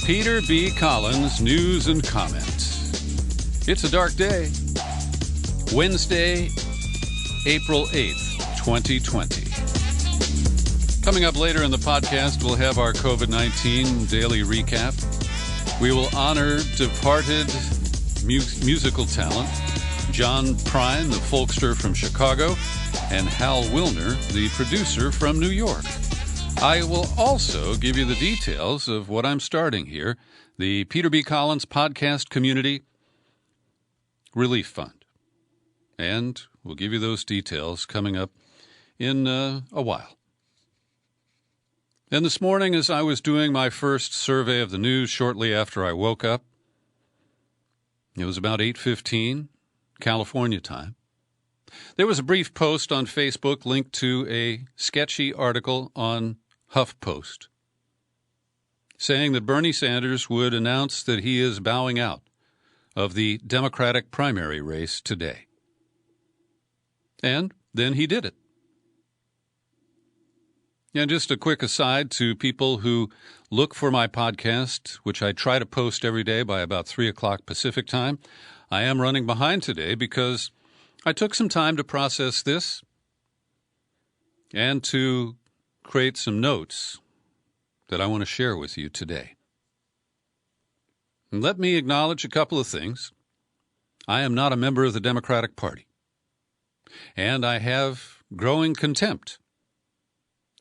Peter B. Collins, News and Comment. It's a dark day. Wednesday, April 8th, 2020. Coming up later in the podcast, we'll have our COVID-19 daily recap. We will honor departed musical talent, John Prine, the folkster from Chicago, and Hal Wilner, the producer from New York. I will also give you the details of what I'm starting here, the Peter B. Collins Podcast Community Relief Fund. And we'll give you those details coming up in a while. And this morning, as I was doing my first survey of the news shortly after I woke up, it was about 8:15 California time. There was a brief post on Facebook linked to a sketchy article on HuffPost saying that Bernie Sanders would announce that he is bowing out of the Democratic primary race today. And then he did it. And just a quick aside to people who look for my podcast, which I try to post every day by about 3 o'clock Pacific time, I am running behind today because I took some time to process this and to create some notes that I want to share with you today. And let me acknowledge a couple of things. I am not a member of the Democratic Party, and I have growing contempt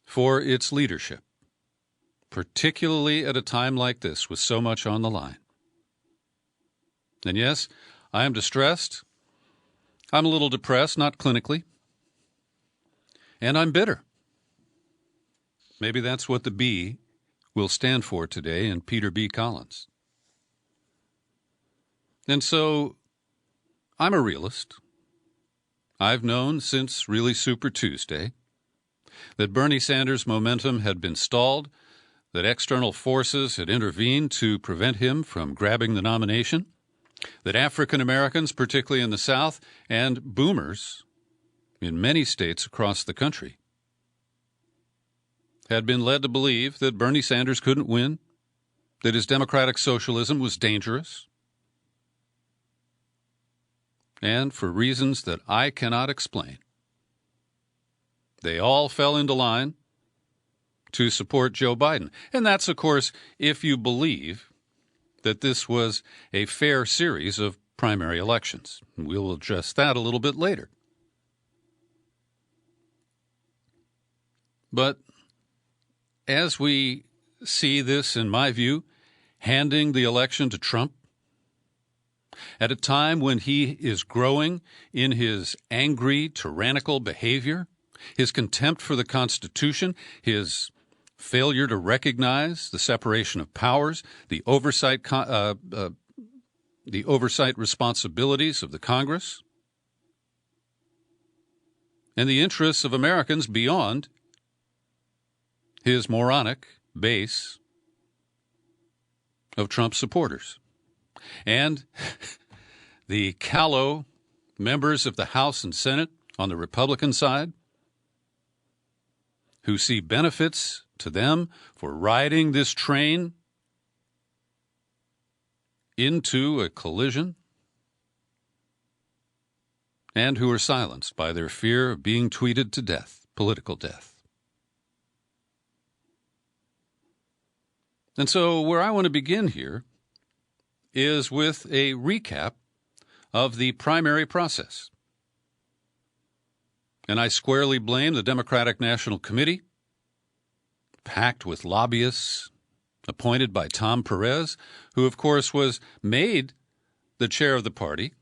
for its leadership, particularly at a time like this with so much on the line. And yes, I am distressed. I'm a little depressed, not clinically. And I'm bitter. Maybe that's what the B will stand for today in Peter B. Collins. And so I'm a realist. I've known since really Super Tuesday that Bernie Sanders' momentum had been stalled, that external forces had intervened to prevent him from grabbing the nomination, that African Americans, particularly in the South, and boomers in many states across the country, had been led to believe that Bernie Sanders couldn't win, that his democratic socialism was dangerous, and for reasons that I cannot explain, they all fell into line to support Joe Biden. And that's, of course, if you believe that this was a fair series of primary elections. We'll address that a little bit later. But as we see this, in my view, handing the election to Trump, at a time when he is growing in his angry, tyrannical behavior, his contempt for the Constitution, his failure to recognize the separation of powers, the oversight responsibilities of the Congress, and the interests of Americans beyond his moronic base of Trump supporters. And the callow members of the House and Senate on the Republican side, who see benefits to them for riding this train into a collision, and who are silenced by their fear of being tweeted to death, political death. And so where I want to begin here is with a recap of the primary process. And I squarely blame the Democratic National Committee, packed with lobbyists appointed by Tom Perez, who, of course, was made the chair of the party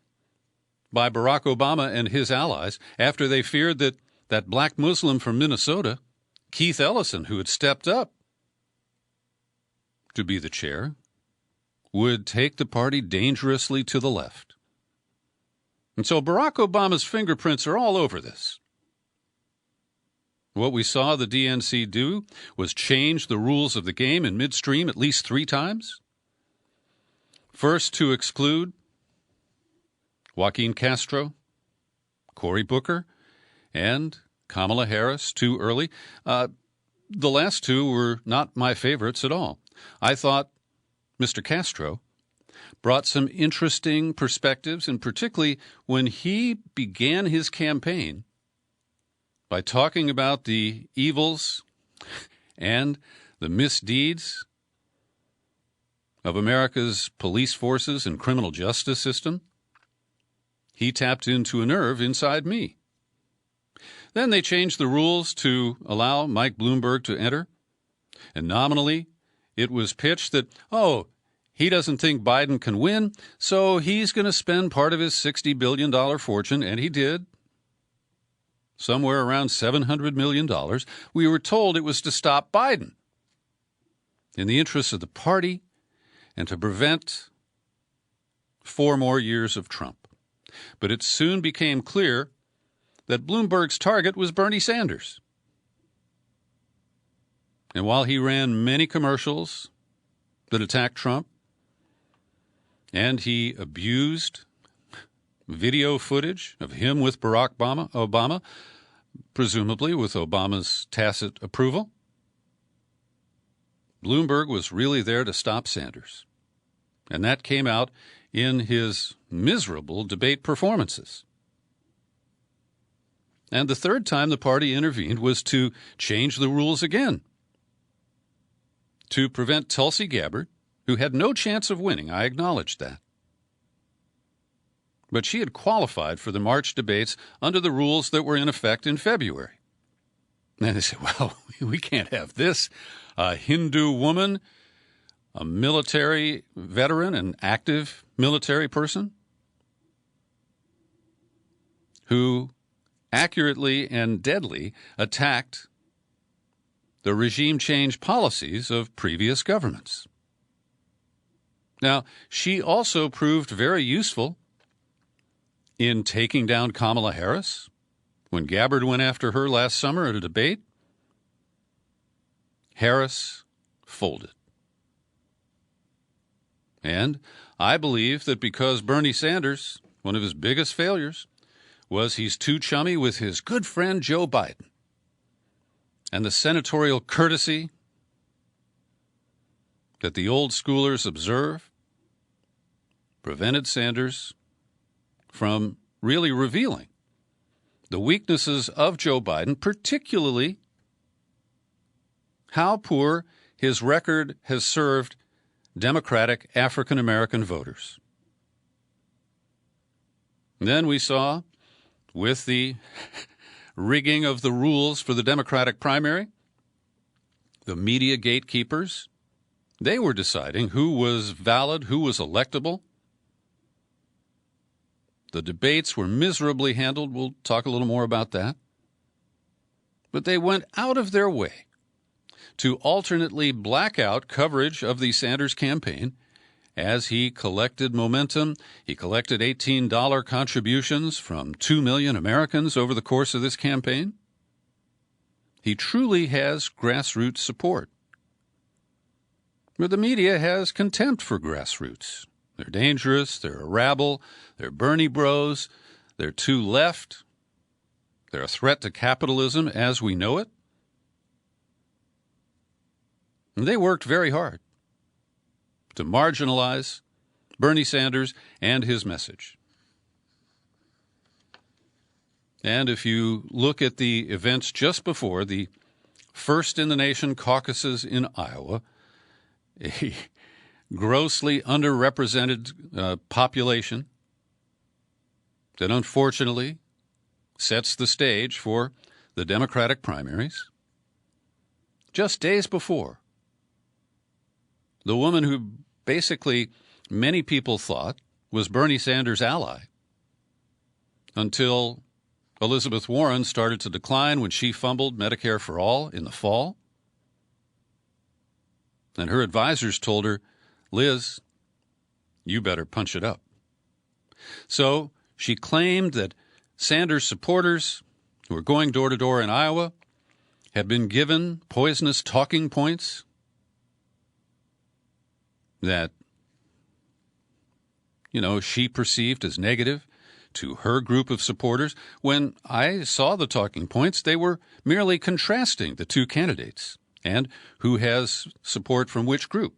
by Barack Obama and his allies after they feared that that black Muslim from Minnesota, Keith Ellison, who had stepped up to be the chair, would take the party dangerously to the left. And so Barack Obama's fingerprints are all over this. What we saw the DNC do was change the rules of the game in midstream at least 3 times. First, to exclude Joaquin Castro, Cory Booker, and Kamala Harris too early. The last 2 were not my favorites at all. I thought Mr. Castro, brought some interesting perspectives, and particularly when he began his campaign by talking about the evils and the misdeeds of America's police forces and criminal justice system. He tapped into a nerve inside me. Then they changed the rules to allow Mike Bloomberg to enter, and nominally it was pitched that, he doesn't think Biden can win, so he's going to spend part of his $60 billion fortune, and he did, somewhere around $700 million. We were told it was to stop Biden in the interests of the party and to prevent 4 more years of Trump. But it soon became clear that Bloomberg's target was Bernie Sanders. And while he ran many commercials that attacked Trump, and he abused video footage of him with Barack Obama, presumably with Obama's tacit approval, Bloomberg was really there to stop Sanders. And that came out in his miserable debate performances. And the third time the party intervened was to change the rules again, to prevent Tulsi Gabbard, who had no chance of winning. I acknowledge that. But she had qualified for the March debates under the rules that were in effect in February. And they said, well, we can't have this. A Hindu woman, a military veteran, an active military person, who accurately and deadly attacked the regime change policies of previous governments. Now, she also proved very useful in taking down Kamala Harris. When Gabbard went after her last summer at a debate, Harris folded. And I believe that because Bernie Sanders, one of his biggest failures, was he's too chummy with his good friend Joe Biden, and the senatorial courtesy that the old schoolers observe prevented Sanders from really revealing the weaknesses of Joe Biden, particularly how poor his record has served Democratic African-American voters. And then we saw, with the rigging of the rules for the Democratic primary, the media gatekeepers, they were deciding who was valid, who was electable. The debates were miserably handled. We'll talk a little more about that. But they went out of their way to alternately black out coverage of the Sanders campaign as he collected momentum. He collected $18 contributions from 2 million Americans over the course of this campaign. He truly has grassroots support. But the media has contempt for grassroots. They're dangerous, they're a rabble, they're Bernie bros, they're too left, they're a threat to capitalism as we know it. And they worked very hard to marginalize Bernie Sanders and his message. And if you look at the events just before the first-in-the-nation caucuses in Iowa, a grossly underrepresented population that unfortunately sets the stage for the Democratic primaries. Just days before, the woman who basically many people thought was Bernie Sanders' ally, until Elizabeth Warren started to decline when she fumbled Medicare for All in the fall. And her advisors told her, Liz, you better punch it up. So she claimed that Sanders supporters who were going door to door in Iowa had been given poisonous talking points that, she perceived as negative to her group of supporters. When I saw the talking points, they were merely contrasting the two candidates and who has support from which group.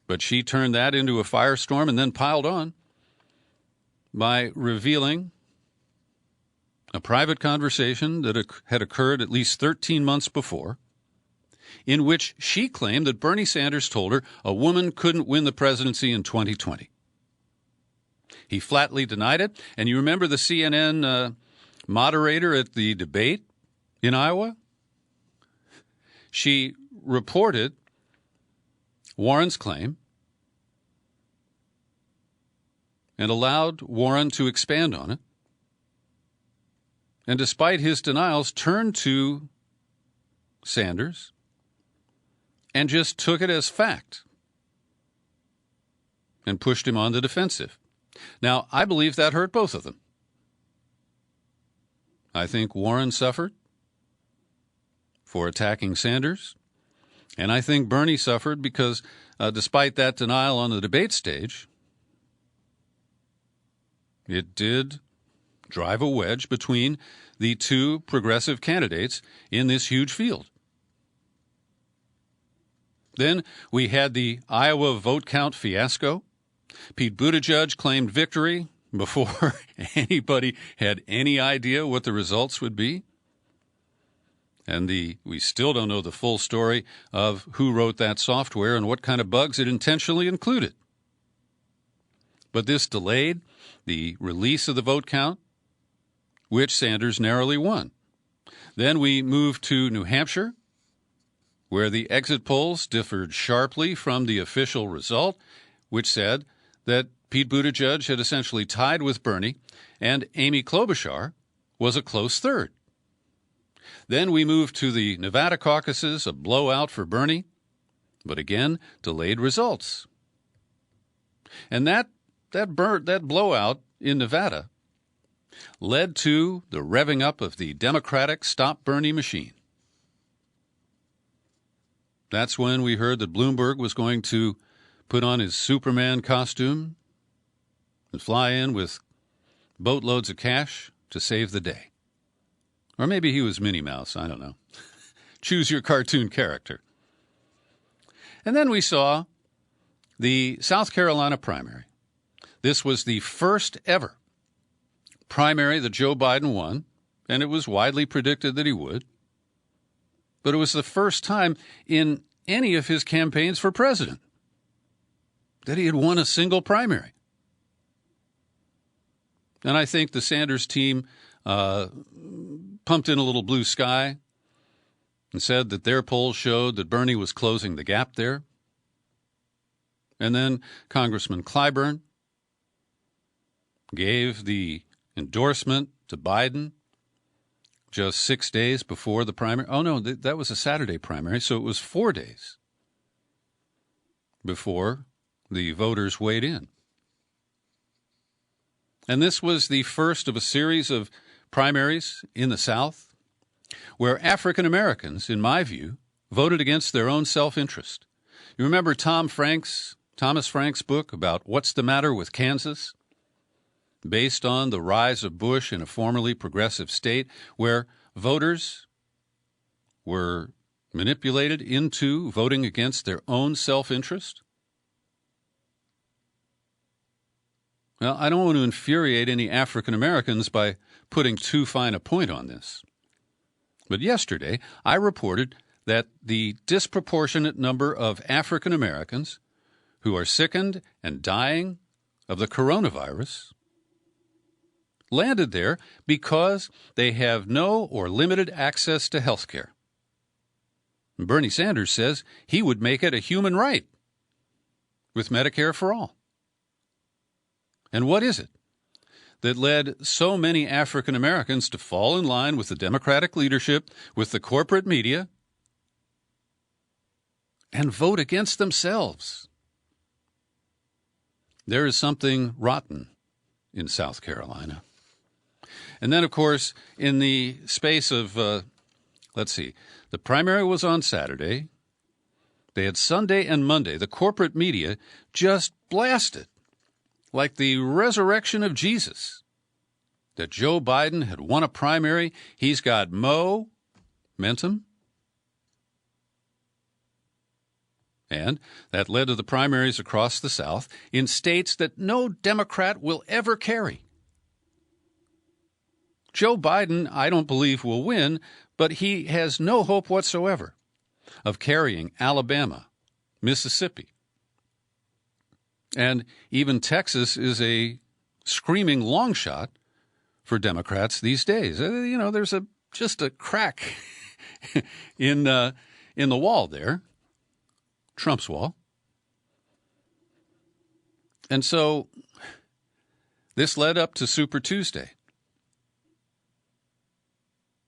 But she turned that into a firestorm and then piled on by revealing a private conversation that had occurred at least 13 months before, in which she claimed that Bernie Sanders told her a woman couldn't win the presidency in 2020. He flatly denied it. And you remember the CNN moderator at the debate in Iowa? She reported Warren's claim and allowed Warren to expand on it. And despite his denials, turned to Sanders and just took it as fact and pushed him on the defensive. Now, I believe that hurt both of them. I think Warren suffered for attacking Sanders, and I think Bernie suffered because despite that denial on the debate stage, it did drive a wedge between the two progressive candidates in this huge field. Then we had the Iowa vote count fiasco. Pete Buttigieg claimed victory before anybody had any idea what the results would be. And we still don't know the full story of who wrote that software and what kind of bugs it intentionally included. But this delayed the release of the vote count, which Sanders narrowly won. Then we moved to New Hampshire, where the exit polls differed sharply from the official result, which said that Pete Buttigieg had essentially tied with Bernie, and Amy Klobuchar was a close third. Then we moved to the Nevada caucuses, a blowout for Bernie, but again, delayed results. And that blowout in Nevada led to the revving up of the Democratic Stop Bernie machine. That's when we heard that Bloomberg was going to put on his Superman costume and fly in with boatloads of cash to save the day. Or maybe he was Minnie Mouse, I don't know. Choose your cartoon character. And then we saw the South Carolina primary. This was the first ever primary that Joe Biden won, and it was widely predicted that he would. But it was the first time in any of his campaigns for president that he had won a single primary. And I think the Sanders team pumped in a little blue sky and said that their polls showed that Bernie was closing the gap there. And then Congressman Clyburn gave the endorsement to Biden just 6 days before the primary. Oh, no, that was a Saturday primary, so it was 4 days before the voters weighed in. And this was the first of a series of primaries in the South where African Americans, in my view, voted against their own self-interest. You remember Thomas Frank's book about What's the Matter with Kansas? Based on the rise of Bush in a formerly progressive state where voters were manipulated into voting against their own self-interest? Well, I don't want to infuriate any African Americans by putting too fine a point on this. But yesterday, I reported that the disproportionate number of African Americans who are sickened and dying of the coronavirus landed there because they have no or limited access to health care. Bernie Sanders says he would make it a human right with Medicare for all. And what is it that led so many African Americans to fall in line with the Democratic leadership, with the corporate media, and vote against themselves? There is something rotten in South Carolina. And then, of course, in the space of, the primary was on Saturday. They had Sunday and Monday. The corporate media just blasted, like the resurrection of Jesus, that Joe Biden had won a primary. He's got momentum. And that led to the primaries across the South in states that no Democrat will ever carry. Joe Biden, I don't believe, will win, but he has no hope whatsoever of carrying Alabama, Mississippi. And even Texas is a screaming long shot for Democrats these days. There's just a crack in the wall there, Trump's wall. And so this led up to Super Tuesday.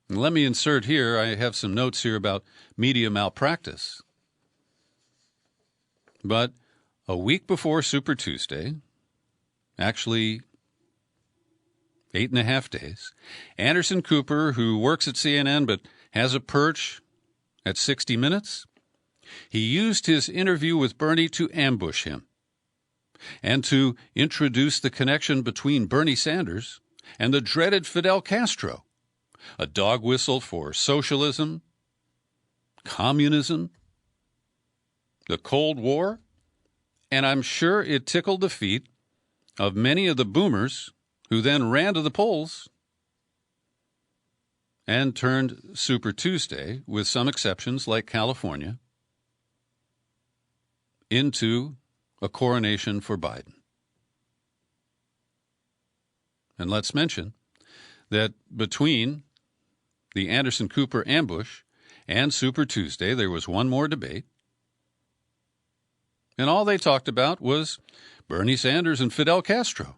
And let me insert here, I have some notes here about media malpractice. But a week before Super Tuesday, actually 8.5 days, Anderson Cooper, who works at CNN but has a perch at 60 Minutes, he used his interview with Bernie to ambush him and to introduce the connection between Bernie Sanders and the dreaded Fidel Castro, a dog whistle for socialism, communism, the Cold War, and I'm sure it tickled the feet of many of the boomers who then ran to the polls and turned Super Tuesday, with some exceptions like California, into a coronation for Biden. And let's mention that between the Anderson Cooper ambush and Super Tuesday, there was one more debate. And all they talked about was Bernie Sanders and Fidel Castro.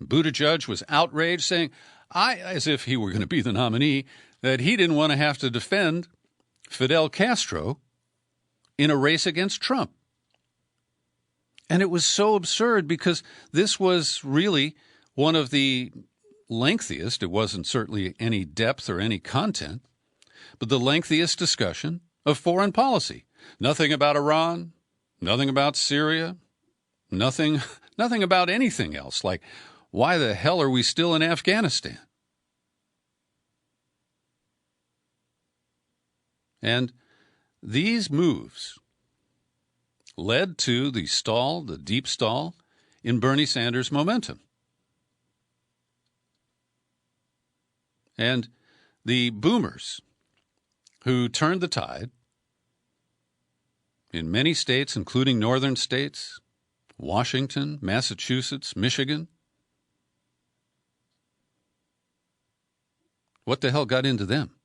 Buttigieg was outraged, saying, as if he were going to be the nominee, that he didn't want to have to defend Fidel Castro in a race against Trump. And it was so absurd because this was really one of the lengthiest, it wasn't certainly any depth or any content, but the lengthiest discussion of foreign policy. Nothing about Iran, nothing about Syria, nothing about anything else, like why the hell are we still in Afghanistan? And these moves led to the deep stall in Bernie Sanders' momentum. And the boomers who turned the tide in many states, including northern states, Washington, Massachusetts, Michigan, what the hell got into them?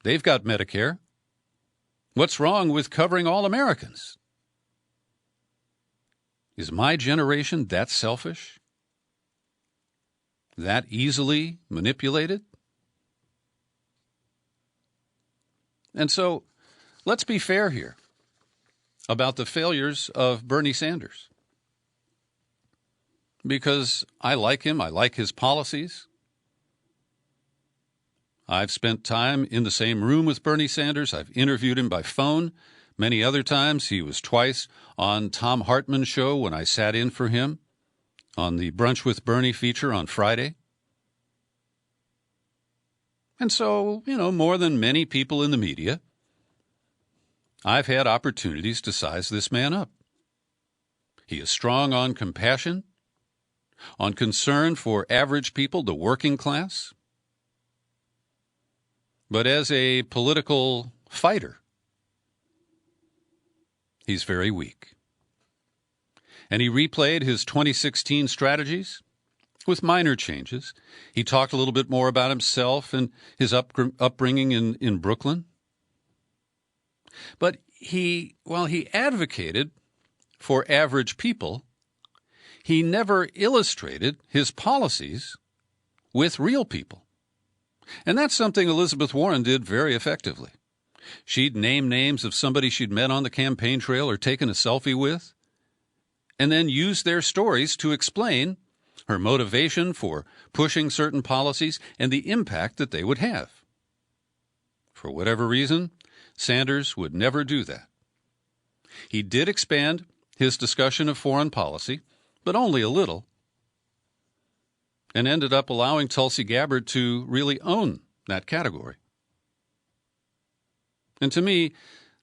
They've got Medicare. What's wrong with covering all Americans? Is my generation that selfish? That easily manipulated? And so, let's be fair here about the failures of Bernie Sanders. Because I like him, I like his policies. I've spent time in the same room with Bernie Sanders. I've interviewed him by phone many other times. He was twice on Tom Hartman's show when I sat in for him on the Brunch with Bernie feature on Friday. And so, more than many people in the media, I've had opportunities to size this man up. He is strong on compassion, on concern for average people, the working class. But as a political fighter, he's very weak. And he replayed his 2016 strategies with minor changes. He talked a little bit more about himself and his upbringing in Brooklyn. But while he advocated for average people, he never illustrated his policies with real people. And that's something Elizabeth Warren did very effectively. She'd name names of somebody she'd met on the campaign trail or taken a selfie with, and then use their stories to explain her motivation for pushing certain policies and the impact that they would have. For whatever reason, Sanders would never do that. He did expand his discussion of foreign policy, but only a little, and ended up allowing Tulsi Gabbard to really own that category. And to me,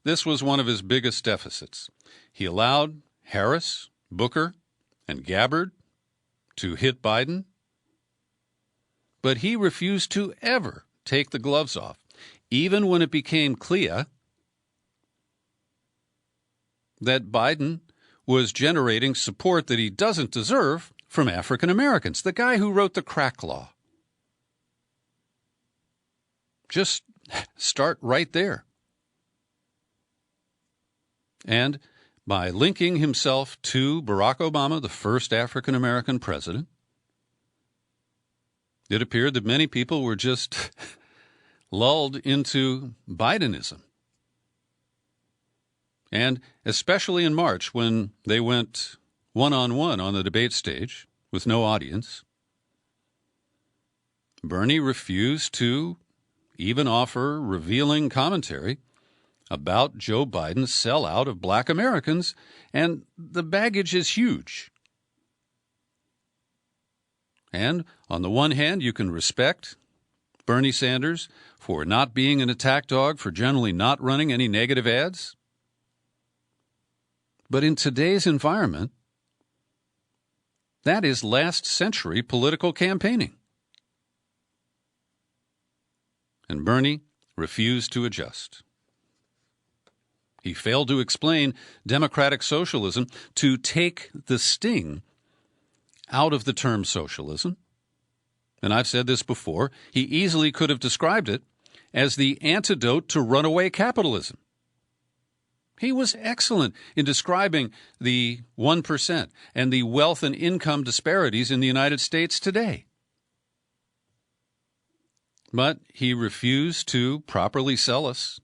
this was one of his biggest deficits. He allowed Harris, Booker, and Gabbard to hit Biden, but he refused to ever take the gloves off, even when it became clear that Biden was generating support that he doesn't deserve from African Americans. The guy who wrote the crack law. Just start right there. And by linking himself to Barack Obama, the first African American president, it appeared that many people were just lulled into Bidenism. And especially in March, when they went one-on-one on the debate stage with no audience, Bernie refused to even offer revealing commentary about Joe Biden's sellout of black Americans, and the baggage is huge. And on the one hand, you can respect Bernie Sanders for not being an attack dog, for generally not running any negative ads. But in today's environment, that is last century political campaigning. And Bernie refused to adjust. He failed to explain democratic socialism, to take the sting out of the term socialism. And I've said this before, he easily could have described it as the antidote to runaway capitalism. He was excellent in describing the 1% and the wealth and income disparities in the United States today. But he refused to properly sell us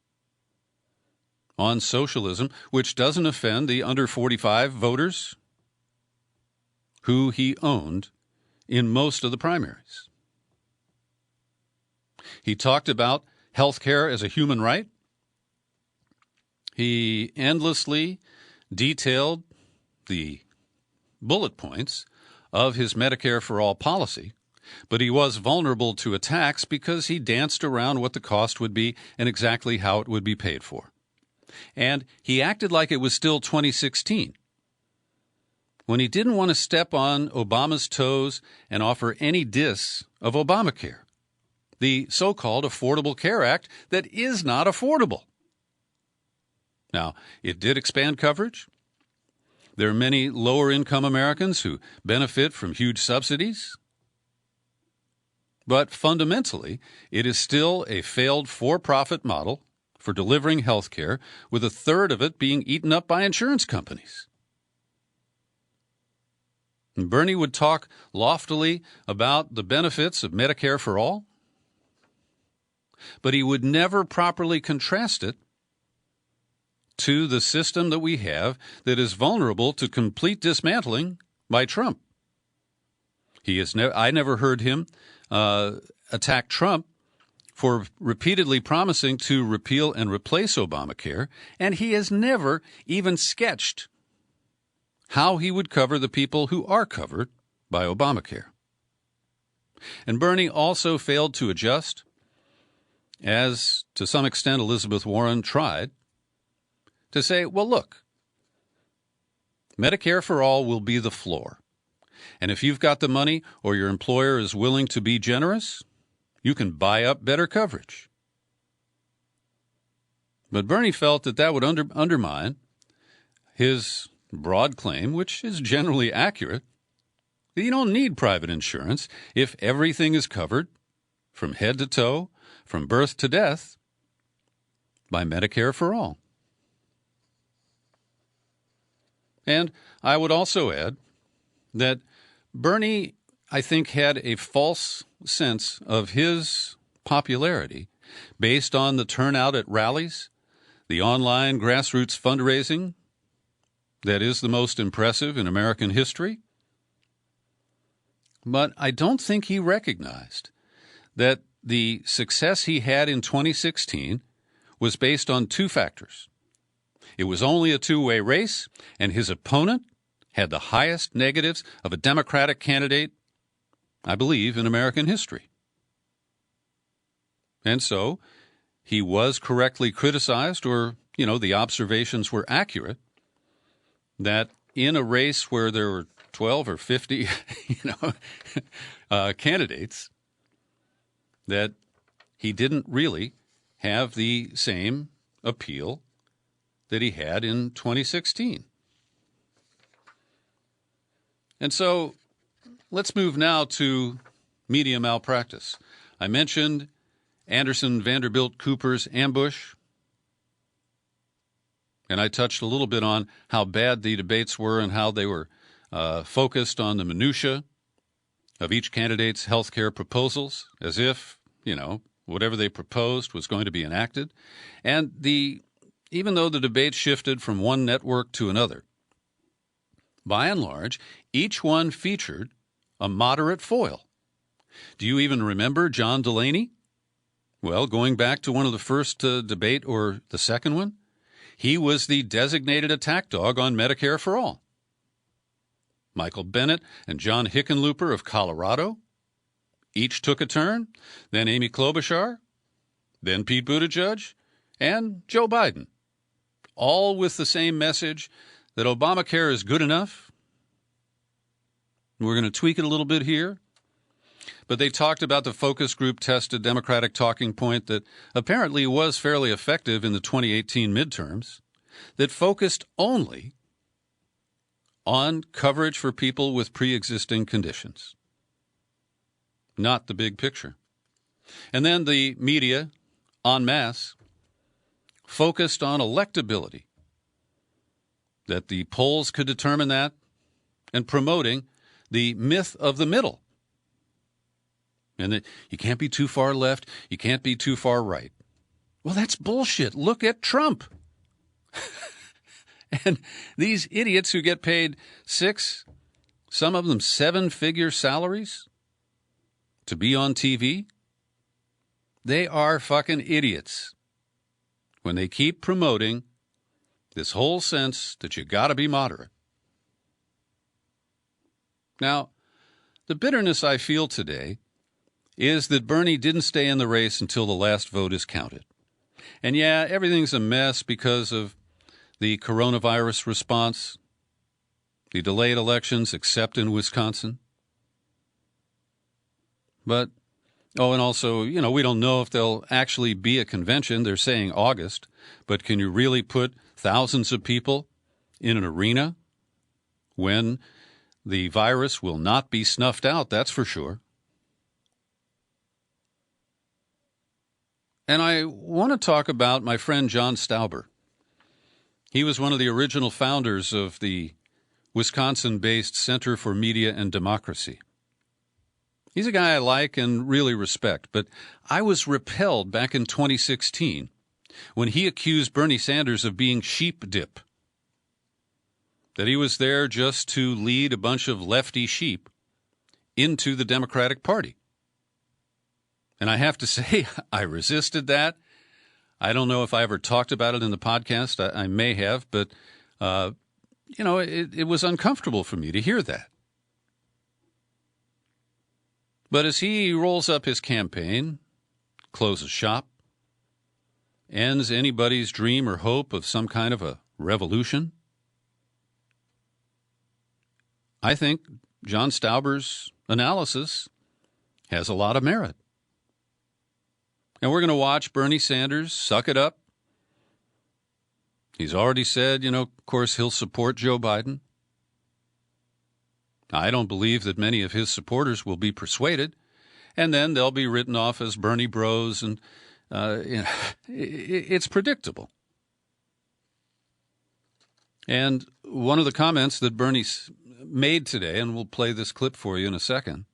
on socialism, which doesn't offend the under 45 voters who he owned in most of the primaries. He talked about health care as a human right. He endlessly detailed the bullet points of his Medicare for All policy, but he was vulnerable to attacks because he danced around what the cost would be and exactly how it would be paid for. And he acted like it was still 2016, when he didn't want to step on Obama's toes and offer any diss of Obamacare, the so-called Affordable Care Act that is not affordable. Now, it did expand coverage. There are many lower-income Americans who benefit from huge subsidies. But fundamentally, it is still a failed for-profit model for delivering health care, with a third of it being eaten up by insurance companies. And Bernie would talk loftily about the benefits of Medicare for All, but he would never properly contrast it to the system that we have that is vulnerable to complete dismantling by Trump. I never heard him attack Trump for repeatedly promising to repeal and replace Obamacare, and he has never even sketched how he would cover the people who are covered by Obamacare. And Bernie also failed to adjust, as to some extent Elizabeth Warren tried, to say, well, look, Medicare for All will be the floor. And if you've got the money or your employer is willing to be generous, you can buy up better coverage. But Bernie felt that would undermine his broad claim, which is generally accurate, that you don't need private insurance if everything is covered from head to toe, from birth to death, by Medicare for All. And I would also add that Bernie, I think, had a false sense of his popularity based on the turnout at rallies, the online grassroots fundraising that is the most impressive in American history. But I don't think he recognized that the success he had in 2016 was based on two factors. It was only a two-way race, and his opponent had the highest negatives of a Democratic candidate, I believe, in American history. And so he was correctly criticized, or the observations were accurate, that in a race where there were 12 or 50, candidates, that he didn't really have the same appeal that he had in 2016. And so let's move now to media malpractice. I mentioned Anderson Vanderbilt Cooper's ambush, and I touched a little bit on how bad the debates were and how they were focused on the minutia of each candidate's health care proposals, as if, whatever they proposed was going to be enacted. And even though the debate shifted from one network to another, by and large, each one featured a moderate foil. Do you even remember John Delaney? Well, going back to one of the first debate or the second one, he was the designated attack dog on Medicare for All. Michael Bennet and John Hickenlooper of Colorado each took a turn, then Amy Klobuchar, then Pete Buttigieg, and Joe Biden, all with the same message that Obamacare is good enough. We're going to tweak it a little bit here. But they talked about the focus group tested Democratic talking point that apparently was fairly effective in the 2018 midterms, that focused only on coverage for people with pre-existing conditions, not the big picture. And then the media, en masse, focused on electability, that the polls could determine that, and promoting the myth of the middle, and that you can't be too far left, you can't be too far right. Well, that's bullshit. Look at Trump. And these idiots who get paid 6, some of them 7-figure salaries to be on TV, they are fucking idiots when they keep promoting this whole sense that you got to be moderate. Now, the bitterness I feel today is that Bernie didn't stay in the race until the last vote is counted. And yeah, everything's a mess because of the coronavirus response, the delayed elections, except in Wisconsin. But, and also, we don't know if there'll actually be a convention. They're saying August. But can you really put thousands of people in an arena when the virus will not be snuffed out? That's for sure. And I want to talk about my friend John Stauber. He was one of the original founders of the Wisconsin-based Center for Media and Democracy. He's a guy I like and really respect, but I was repelled back in 2016 when he accused Bernie Sanders of being sheep dip, that he was there just to lead a bunch of lefty sheep into the Democratic Party. And I have to say, I resisted that. I don't know if I ever talked about it in the podcast. I may have, but, it was uncomfortable for me to hear that. But as he rolls up his campaign, closes shop, ends anybody's dream or hope of some kind of a revolution, I think John Stauber's analysis has a lot of merit. And we're going to watch Bernie Sanders suck it up. He's already said, of course, he'll support Joe Biden. I don't believe that many of his supporters will be persuaded, and then they'll be written off as Bernie bros, and it's predictable. And one of the comments that Bernie made today, and we'll play this clip for you in a second,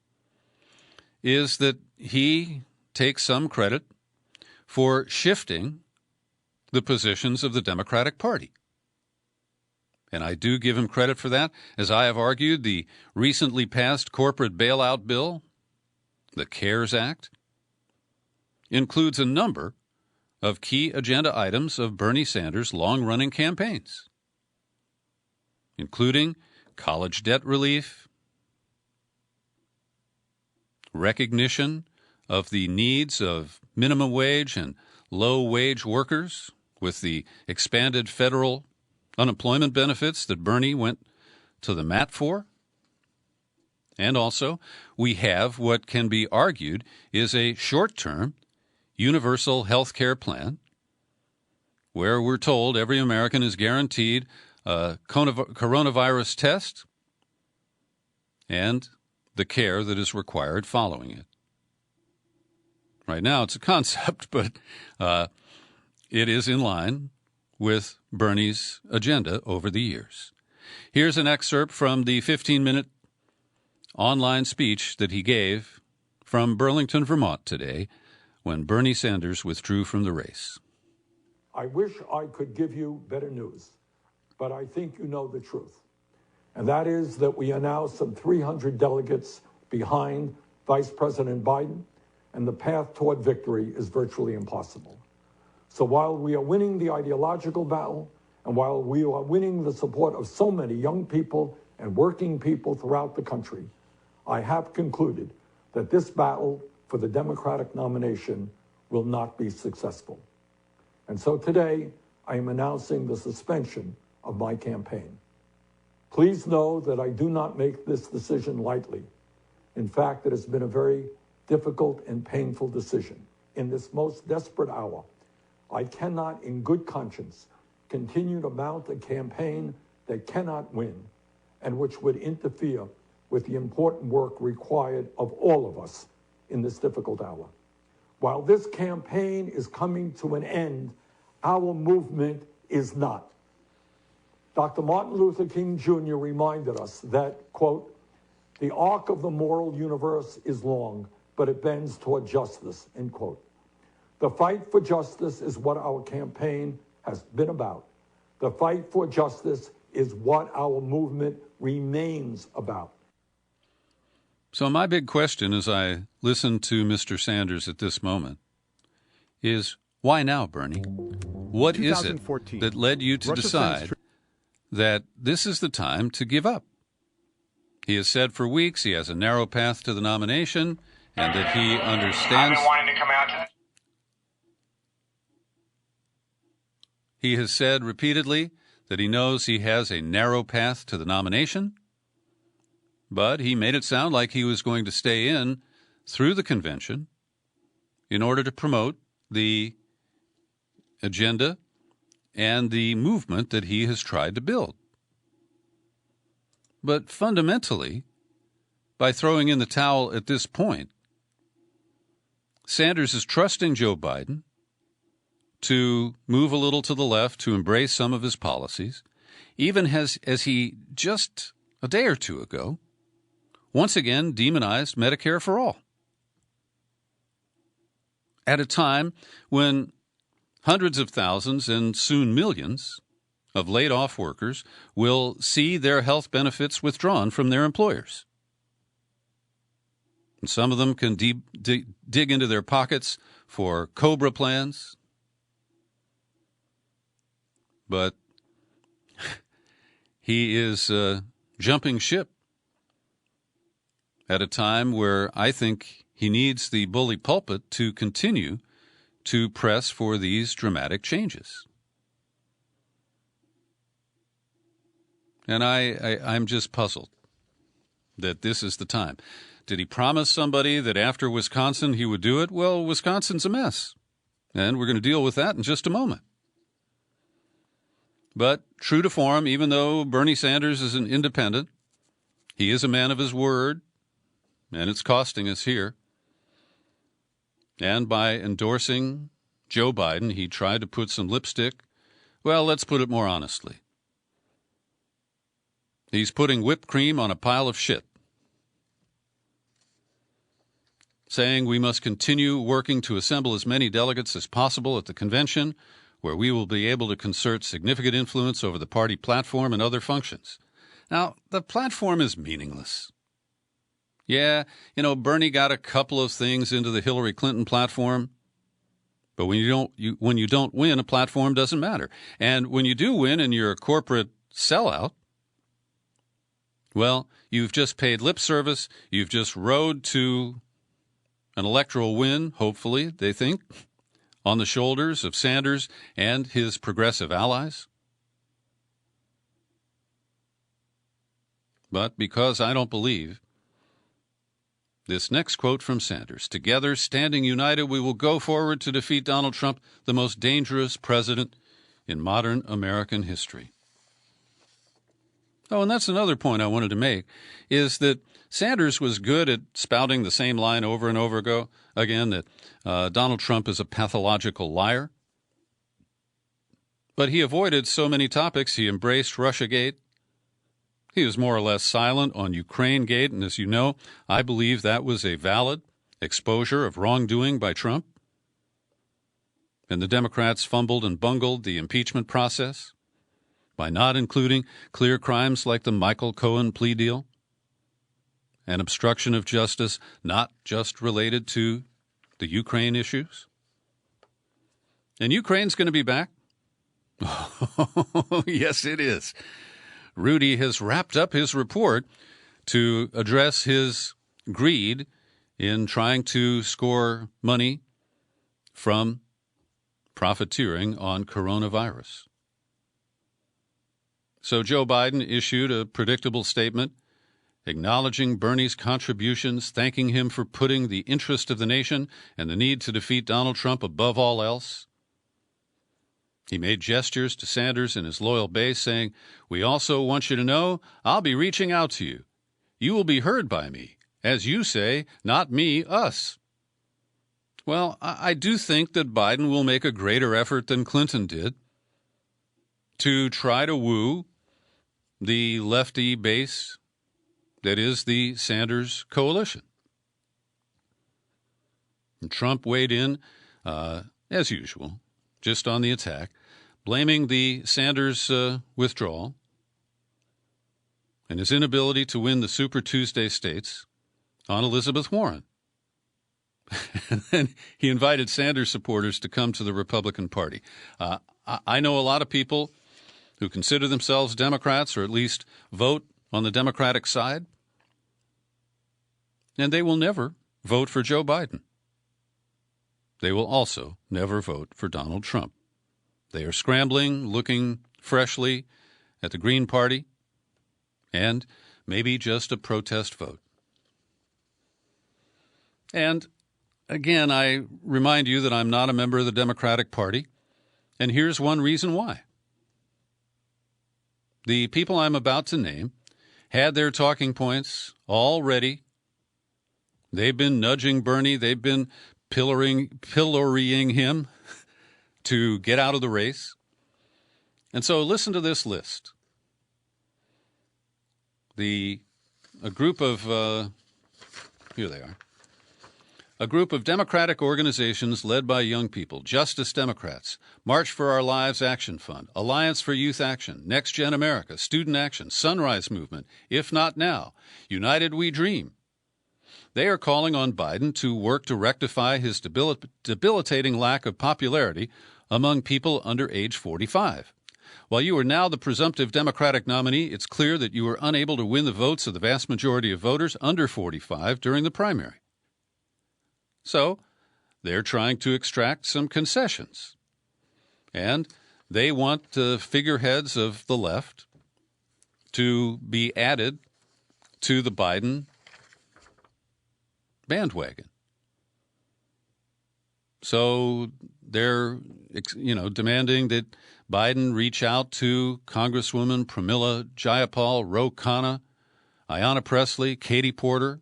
is that he takes some credit for shifting the positions of the Democratic Party. And I do give him credit for that. As I have argued, the recently passed corporate bailout bill, the CARES Act, includes a number of key agenda items of Bernie Sanders' long-running campaigns, including college debt relief, recognition of the needs of minimum wage and low-wage workers with the expanded federal unemployment benefits that Bernie went to the mat for. And also, we have what can be argued is a short-term universal health care plan where we're told every American is guaranteed a coronavirus test and the care that is required following it. Right now, it's a concept, but it is in line with Bernie's agenda over the years. Here's an excerpt from the 15-minute online speech that he gave from Burlington, Vermont today when Bernie Sanders withdrew from the race. I wish I could give you better news, but I think you know the truth. And that is that we are now some 300 delegates behind Vice President Biden, and the path toward victory is virtually impossible. So while we are winning the ideological battle, and while we are winning the support of so many young people and working people throughout the country, I have concluded that this battle for the Democratic nomination will not be successful. And so today, I am announcing the suspension of my campaign. Please know that I do not make this decision lightly. In fact, it has been a very difficult and painful decision. In this most desperate hour, I cannot, in good conscience, continue to mount a campaign that cannot win and which would interfere with the important work required of all of us in this difficult hour. While this campaign is coming to an end, our movement is not. Dr. Martin Luther King Jr. reminded us that, quote, the arc of the moral universe is long, but it bends toward justice, end quote. The fight for justice is what our campaign has been about. The fight for justice is what our movement remains about. So my big question as I listen to Mr. Sanders at this moment is, why now, Bernie? What is it that led you to decide that this is the time to give up? He has said for weeks he has a narrow path to the nomination and that he understands. I've been wanting to come out to. He has said repeatedly that he knows he has a narrow path to the nomination, but he made it sound like he was going to stay in through the convention in order to promote the agenda and the movement that he has tried to build. But fundamentally, by throwing in the towel at this point, Sanders is trusting Joe Biden to move a little to the left, to embrace some of his policies, even as he just a day or two ago once again demonized Medicare for all. At a time when hundreds of thousands and soon millions of laid-off workers will see their health benefits withdrawn from their employers. And some of them can dig into their pockets for COBRA plans. But he is jumping ship at a time where I think he needs the bully pulpit to continue to press for these dramatic changes. And I'm just puzzled that this is the time. Did he promise somebody that after Wisconsin he would do it? Well, Wisconsin's a mess, and we're going to deal with that in just a moment. But true to form, even though Bernie Sanders is an independent, he is a man of his word, and it's costing us here. And by endorsing Joe Biden, he tried to put some lipstick. Well, let's put it more honestly. He's putting whipped cream on a pile of shit, saying we must continue working to assemble as many delegates as possible at the convention, where we will be able to concert significant influence over the party platform and other functions. Now, the platform is meaningless. Yeah, Bernie got a couple of things into the Hillary Clinton platform, but when you don't win, a platform doesn't matter. And when you do win and you're a corporate sellout, well, you've just paid lip service, you've just rode to an electoral win, hopefully, they think, on the shoulders of Sanders and his progressive allies? But because I don't believe this next quote from Sanders, "Together, standing united, we will go forward to defeat Donald Trump, the most dangerous president in modern American history." Oh, and that's another point I wanted to make, is that Sanders was good at spouting the same line over and over again, that Donald Trump is a pathological liar. But he avoided so many topics. He embraced Russiagate. He was more or less silent on Ukrainegate, and as you know, I believe that was a valid exposure of wrongdoing by Trump. And the Democrats fumbled and bungled the impeachment process by not including clear crimes like the Michael Cohen plea deal and obstruction of justice not just related to the Ukraine issues. And Ukraine's going to be back. Oh, yes, it is. Rudy has wrapped up his report to address his greed in trying to score money from profiteering on coronavirus. So Joe Biden issued a predictable statement acknowledging Bernie's contributions, thanking him for putting the interest of the nation and the need to defeat Donald Trump above all else. He made gestures to Sanders and his loyal base, saying, "We also want you to know I'll be reaching out to you. You will be heard by me. As you say, not me, us." Well, I do think that Biden will make a greater effort than Clinton did to try to woo the lefty base that is the Sanders coalition. And Trump weighed in, as usual, just on the attack, blaming the Sanders withdrawal and his inability to win the Super Tuesday states on Elizabeth Warren. And then he invited Sanders supporters to come to the Republican Party. I know a lot of people who consider themselves Democrats or at least vote on the Democratic side, and they will never vote for Joe Biden. They will also never vote for Donald Trump. They are scrambling, looking freshly at the Green Party, and maybe just a protest vote. And again, I remind you that I'm not a member of the Democratic Party, and here's one reason why. The people I'm about to name had their talking points all ready. They've been nudging Bernie. They've been pillorying him to get out of the race. And so listen to this list. A group of Democratic organizations led by young people: Justice Democrats, March for Our Lives Action Fund, Alliance for Youth Action, Next Gen America, Student Action, Sunrise Movement, If Not Now, United We Dream. They are calling on Biden to work to rectify his debilitating lack of popularity among people under age 45. While you are now the presumptive Democratic nominee, it's clear that you were unable to win the votes of the vast majority of voters under 45 during the primary. So they're trying to extract some concessions. And they want figureheads of the left to be added to the Biden bandwagon. So they're, demanding that Biden reach out to Congresswoman Pramila Jayapal, Ro Khanna, Ayanna Pressley, Katie Porter.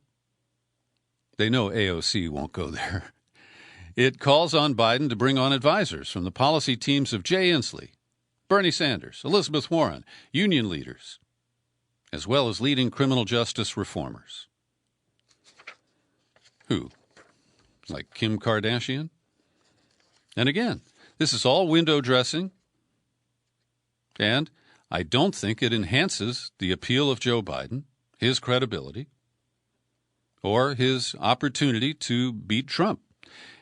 They know AOC won't go there. It calls on Biden to bring on advisors from the policy teams of Jay Inslee, Bernie Sanders, Elizabeth Warren, union leaders, as well as leading criminal justice reformers. Who? Like Kim Kardashian? And again, this is all window dressing, and I don't think it enhances the appeal of Joe Biden, his credibility, or his opportunity to beat Trump.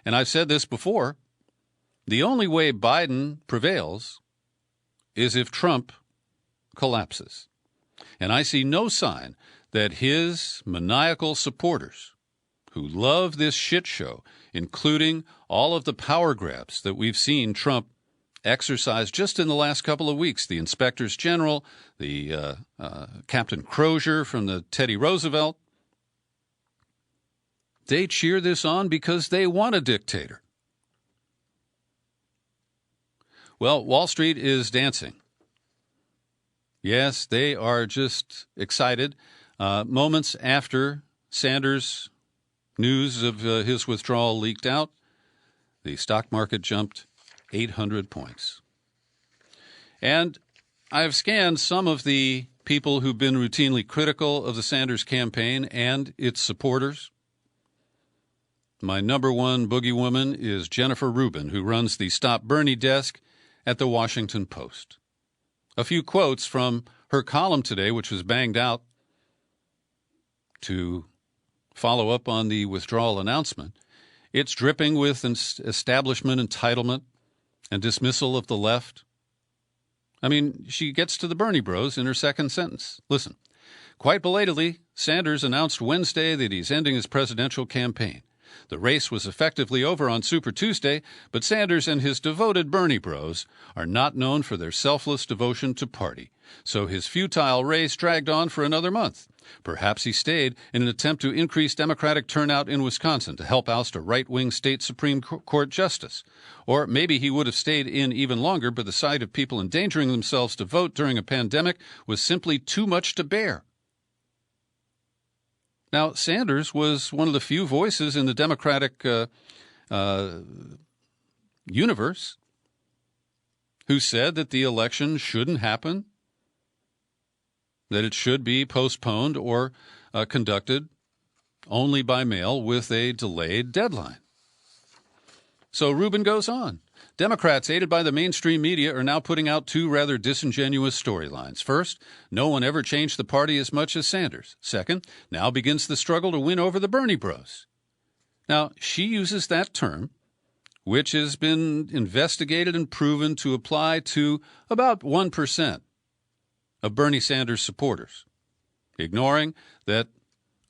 And I've said this before, the only way Biden prevails is if Trump collapses. And I see no sign that his maniacal supporters who love this shit show, including all of the power grabs that we've seen Trump exercise just in the last couple of weeks. The inspectors general, the Captain Crozier from the Teddy Roosevelt, they cheer this on because they want a dictator. Well, Wall Street is dancing. Yes, they are just excited. Moments after Sanders' news of his withdrawal leaked out, the stock market jumped 800 points. And I've scanned some of the people who've been routinely critical of the Sanders campaign and its supporters. My number one boogie woman is Jennifer Rubin, who runs the Stop Bernie desk at the Washington Post. A few quotes from her column today, which was banged out to follow up on the withdrawal announcement. It's dripping with establishment entitlement and dismissal of the left. I mean, she gets to the Bernie bros in her second sentence. Listen, quite belatedly, Sanders announced Wednesday that he's ending his presidential campaign. The race was effectively over on Super Tuesday, but Sanders and his devoted Bernie bros are not known for their selfless devotion to party. So his futile race dragged on for another month. Perhaps he stayed in an attempt to increase Democratic turnout in Wisconsin to help oust a right-wing state Supreme Court justice. Or maybe he would have stayed in even longer, but the sight of people endangering themselves to vote during a pandemic was simply too much to bear. Now, Sanders was one of the few voices in the Democratic universe who said that the election shouldn't happen, that it should be postponed or conducted only by mail with a delayed deadline. So Rubin goes on. Democrats, aided by the mainstream media, are now putting out two rather disingenuous storylines. First, no one ever changed the party as much as Sanders. Second, now begins the struggle to win over the Bernie bros. Now, she uses that term, which has been investigated and proven to apply to about 1% of Bernie Sanders supporters, ignoring that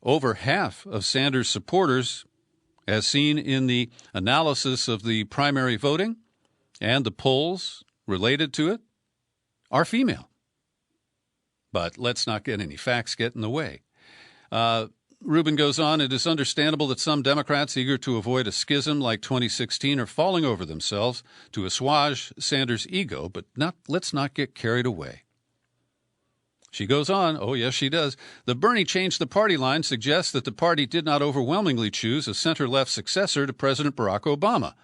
over half of Sanders supporters, as seen in the analysis of the primary voting and the polls related to it, are female. But let's not get any facts get in the way. Rubin goes on, it is understandable that some Democrats eager to avoid a schism like 2016 are falling over themselves to assuage Sanders' ego, but let's not get carried away. She goes on, oh yes she does, the Bernie changed the party line suggests that the party did not overwhelmingly choose a center-left successor to President Barack Obama.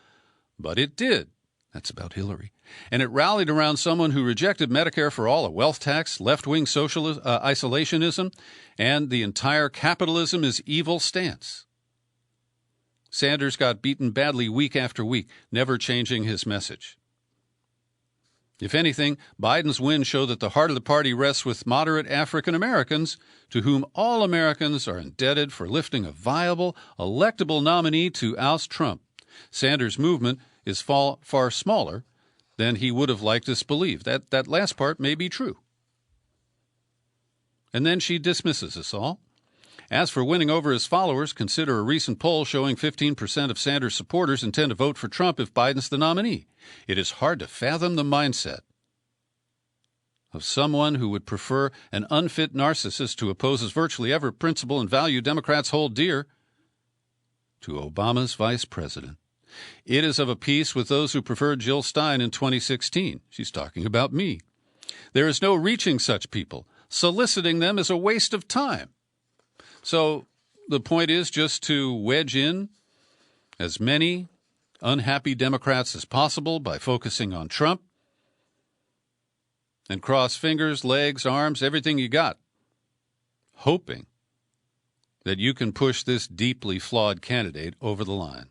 But it did. That's about Hillary. And it rallied around someone who rejected Medicare for all, a wealth tax, left-wing isolationism, and the entire capitalism is evil stance. Sanders got beaten badly week after week, never changing his message. If anything, Biden's win showed that the heart of the party rests with moderate African Americans, to whom all Americans are indebted for lifting a viable, electable nominee to oust Trump. Sanders' movement is far smaller than he would have liked us believe. That last part may be true. And then she dismisses us all. As for winning over his followers, consider a recent poll showing 15% of Sanders supporters intend to vote for Trump if Biden's the nominee. It is hard to fathom the mindset of someone who would prefer an unfit narcissist who opposes virtually every principle and value Democrats hold dear to Obama's vice president. It is of a piece with those who preferred Jill Stein in 2016. She's talking about me. There is no reaching such people. Soliciting them is a waste of time. So the point is just to wedge in as many unhappy Democrats as possible by focusing on Trump and cross fingers, legs, arms, everything you got, hoping that you can push this deeply flawed candidate over the line.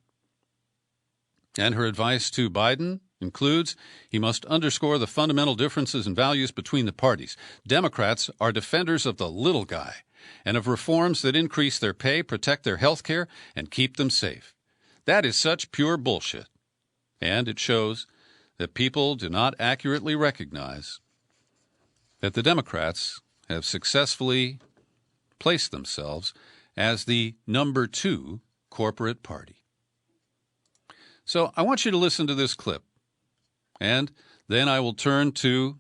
And her advice to Biden includes he must underscore the fundamental differences in values between the parties. Democrats are defenders of the little guy and of reforms that increase their pay, protect their health care, and keep them safe. That is such pure bullshit. And it shows that people do not accurately recognize that the Democrats have successfully placed themselves as the number 2 corporate party. So I want you to listen to this clip, and then I will turn to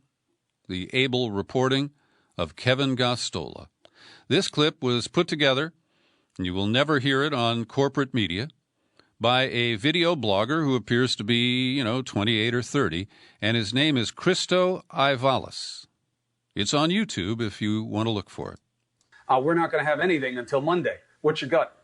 the able reporting of Kevin Gosztola. This clip was put together, and you will never hear it on corporate media, by a video blogger who appears to be, 28 or 30, and his name is Christo Ivalis. It's on YouTube if you want to look for it. We're not going to have anything until Monday. What's your gut?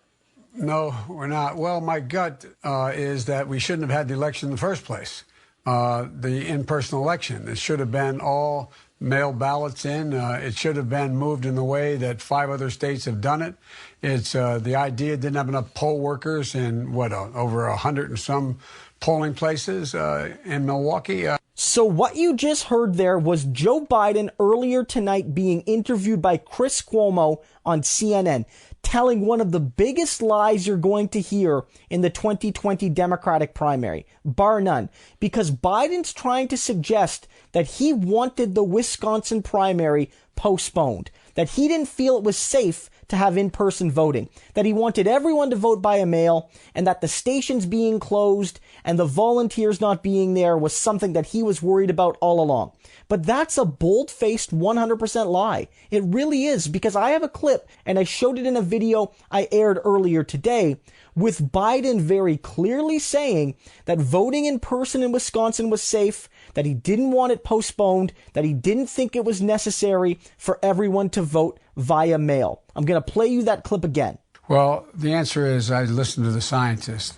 No, we're not. Well, my gut is that we shouldn't have had the election in the first place, the in-person election. It should have been all mail ballots in. It should have been moved in the way that 5 other states have done it. It's the idea didn't have enough poll workers in, over 100 and some polling places in Milwaukee. So what you just heard there was Joe Biden earlier tonight being interviewed by Chris Cuomo on CNN, telling one of the biggest lies you're going to hear in the 2020 Democratic primary, bar none, because Biden's trying to suggest that he wanted the Wisconsin primary postponed, that he didn't feel it was safe to have in-person voting, that he wanted everyone to vote by a mail, and that the stations being closed and the volunteers not being there was something that he was worried about all along. But that's a bold-faced 100% lie. It really is, because I have a clip, and I showed it in a video I aired earlier today, with Biden very clearly saying that voting in person in Wisconsin was safe, that he didn't want it postponed, that he didn't think it was necessary for everyone to vote via mail. I'm going to play you that clip again. Well, the answer is I listened to the scientists.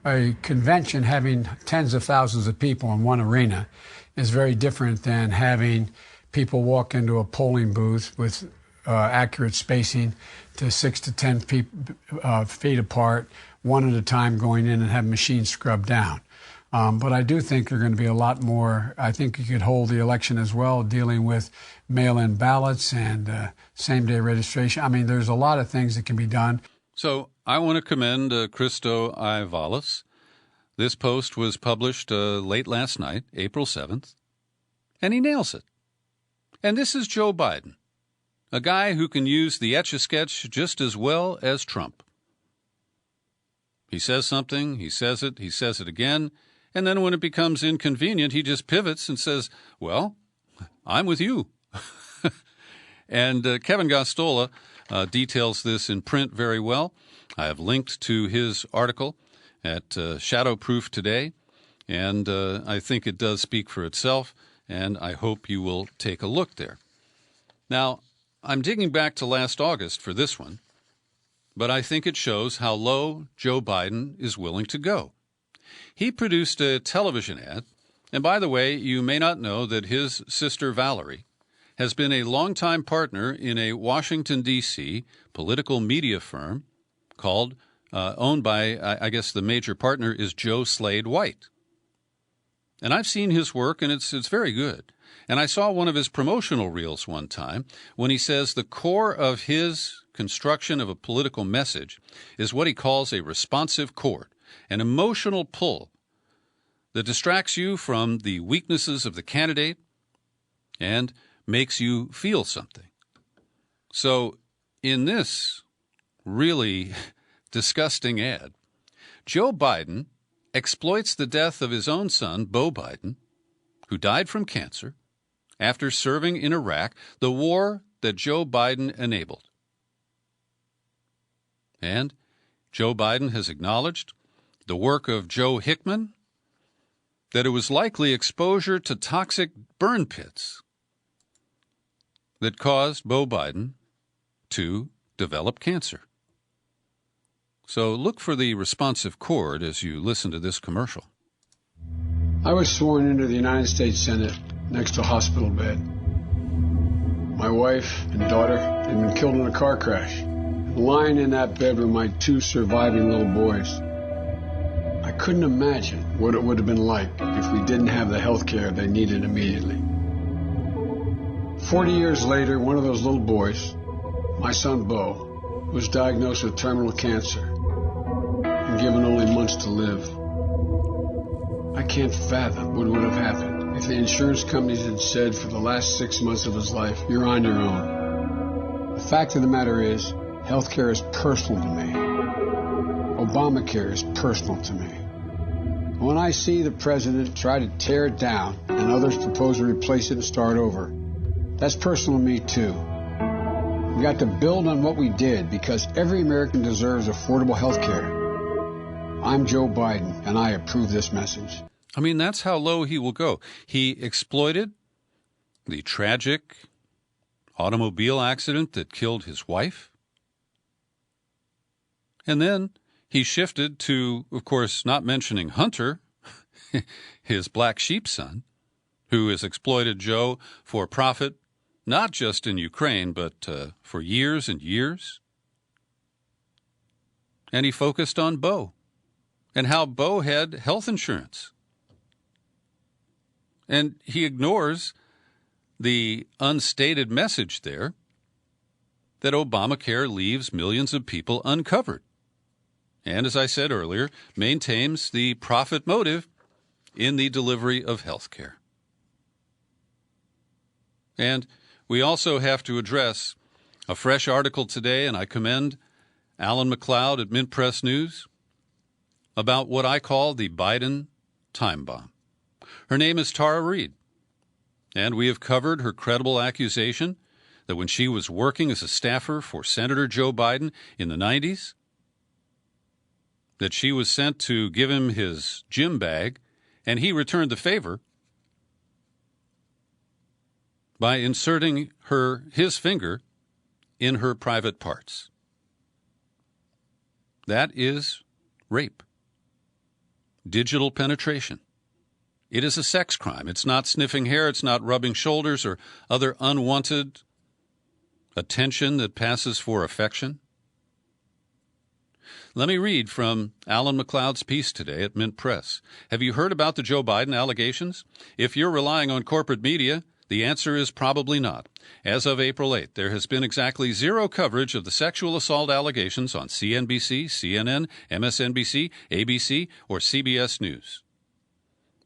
A convention having tens of thousands of people in one arena is very different than having people walk into a polling booth with accurate spacing to 6 to 10 feet apart, one at a time, going in and have machines scrubbed down. But I do think there are going to be a lot more. I think you could hold the election as well, dealing with mail-in ballots and same-day registration. I mean, there's a lot of things that can be done. So I want to commend Christo Ivalis. This post was published late last night, April 7th, and he nails it. And this is Joe Biden, a guy who can use the Etch-a-Sketch just as well as Trump. He says something, he says it again, and then when it becomes inconvenient, he just pivots and says, well, I'm with you. And Kevin Gosztola details this in print very well. I have linked to his article at Shadowproof today, and I think it does speak for itself, and I hope you will take a look there. Now, I'm digging back to last August for this one, but I think it shows how low Joe Biden is willing to go. He produced a television ad, and by the way, you may not know that his sister Valerie has been a longtime partner in a Washington, D.C. political media firm called, owned by, I guess the major partner is Joe Slade White. And I've seen his work, and it's very good. And I saw one of his promotional reels one time when he says the core of his construction of a political message is what he calls a responsive chord, an emotional pull that distracts you from the weaknesses of the candidate and makes you feel something. So in this really disgusting ad, Joe Biden exploits the death of his own son, Beau Biden, who died from cancer after serving in Iraq, the war that Joe Biden enabled. And Joe Biden has acknowledged the work of Joe Hickman, that it was likely exposure to toxic burn pits that caused Beau Biden to develop cancer. So look for the responsive chord as you listen to this commercial. I was sworn into the United States Senate next to a hospital bed. My wife and daughter had been killed in a car crash. Lying in that bed were my 2 surviving little boys. I couldn't imagine what it would have been like if we didn't have the health care they needed immediately. 40 years later, one of those little boys, my son Beau, was diagnosed with terminal cancer and given only months to live. I can't fathom what would have happened if the insurance companies had said for the last 6 months of his life, you're on your own. The fact of the matter is, healthcare is personal to me. Obamacare is personal to me. When I see the president try to tear it down and others propose to replace it and start over, that's personal to me too. We got to build on what we did because every American deserves affordable health care. I'm Joe Biden, and I approve this message. I mean, that's how low he will go. He exploited the tragic automobile accident that killed his wife. And then he shifted to, of course, not mentioning Hunter, his black sheep son, who has exploited Joe for profit, not just in Ukraine, but for years and years. And he focused on Beau and how Beau had health insurance. And he ignores the unstated message there that Obamacare leaves millions of people uncovered. And as I said earlier, maintains the profit motive in the delivery of health care. And we also have to address a fresh article today, and I commend Alan McLeod at Mint Press News, about what I call the Biden time bomb. Her name is Tara Reade, and we have covered her credible accusation that when she was working as a staffer for Senator Joe Biden in the 90s, that she was sent to give him his gym bag, and he returned the favor by inserting his finger in her private parts. That is rape. Digital penetration. It is a sex crime. It's not sniffing hair. It's not rubbing shoulders or other unwanted attention that passes for affection. Let me read from Alan McLeod's piece today at Mint Press. Have you heard about the Joe Biden allegations? If you're relying on corporate media, the answer is probably not. As of April 8th, there has been exactly zero coverage of the sexual assault allegations on CNBC, CNN, MSNBC, ABC, or CBS News.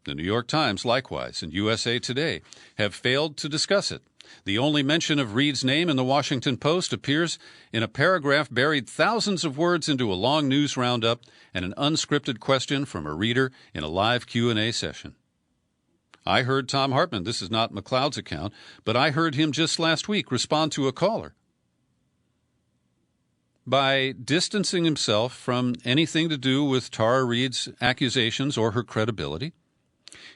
The New York Times, likewise, and USA Today have failed to discuss it. The only mention of Reade's name in the Washington Post appears in a paragraph buried thousands of words into a long news roundup and an unscripted question from a reader in a live Q&A session. I heard Tom Hartman, this is not McLeod's account, but I heard him just last week respond to a caller. By distancing himself from anything to do with Tara Reade's accusations or her credibility,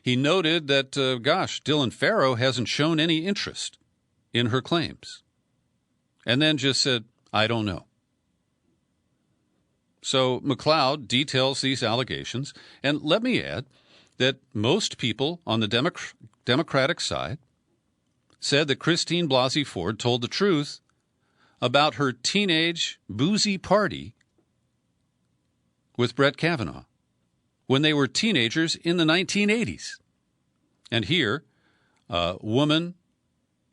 he noted that, Dylan Farrow hasn't shown any interest in her claims, and then just said, I don't know. So McLeod details these allegations, and let me add that most people on the Democratic side said that Christine Blasey Ford told the truth about her teenage boozy party with Brett Kavanaugh when they were teenagers in the 1980s. And here, a woman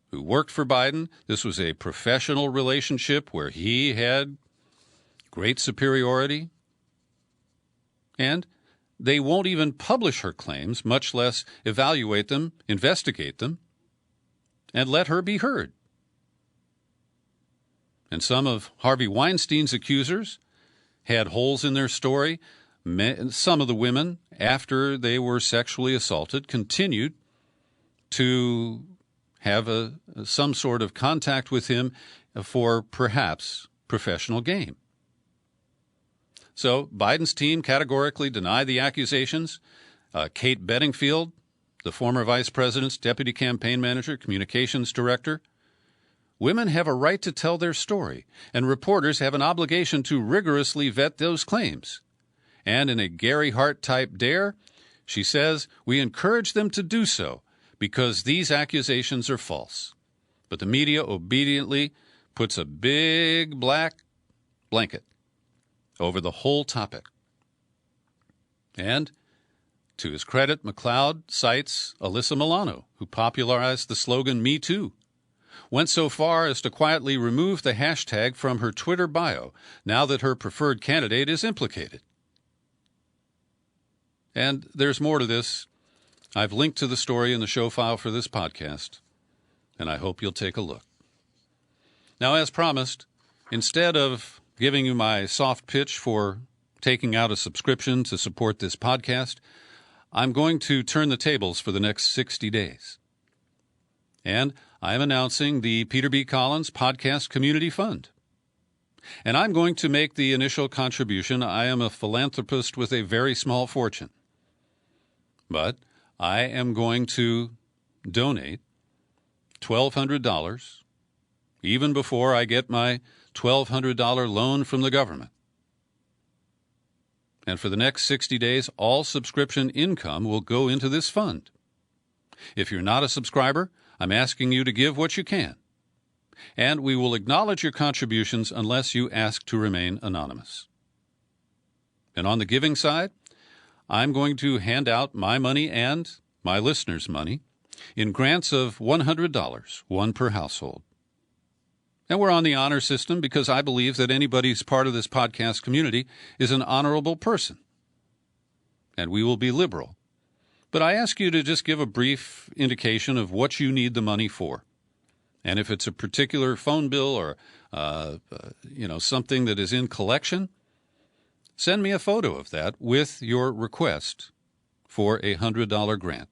who worked for Biden, this was a professional relationship where he had great superiority, and they won't even publish her claims, much less evaluate them, investigate them, and let her be heard. And some of Harvey Weinstein's accusers had holes in their story. Some of the women, after they were sexually assaulted, continued to have some sort of contact with him for perhaps professional gain. So Biden's team categorically denied the accusations. Kate Bedingfield, the former vice president's deputy campaign manager, communications director, women have a right to tell their story, and reporters have an obligation to rigorously vet those claims. And in a Gary Hart-type dare, she says, we encourage them to do so because these accusations are false. But the media obediently puts a big black blanket over the whole topic. And to his credit, McLeod cites Alyssa Milano, who popularized the slogan Me Too, went so far as to quietly remove the hashtag from her Twitter bio now that her preferred candidate is implicated. And there's more to this. I've linked to the story in the show file for this podcast, and I hope you'll take a look. Now, as promised, instead of giving you my soft pitch for taking out a subscription to support this podcast, I'm going to turn the tables for the next 60 days. And I am announcing the Peter B. Collins Podcast Community Fund. And I'm going to make the initial contribution. I am a philanthropist with a very small fortune. But I am going to donate $1,200 even before I get my $1,200 loan from the government. And for the next 60 days, all subscription income will go into this fund. If you're not a subscriber, I'm asking you to give what you can. And we will acknowledge your contributions unless you ask to remain anonymous. And on the giving side, I'm going to hand out my money and my listeners' money in grants of $100, one per household. And we're on the honor system because I believe that anybody who's part of this podcast community is an honorable person. And we will be liberal. But I ask you to just give a brief indication of what you need the money for. And if it's a particular phone bill or, something that is in collection, send me a photo of that with your request for a $100 grant.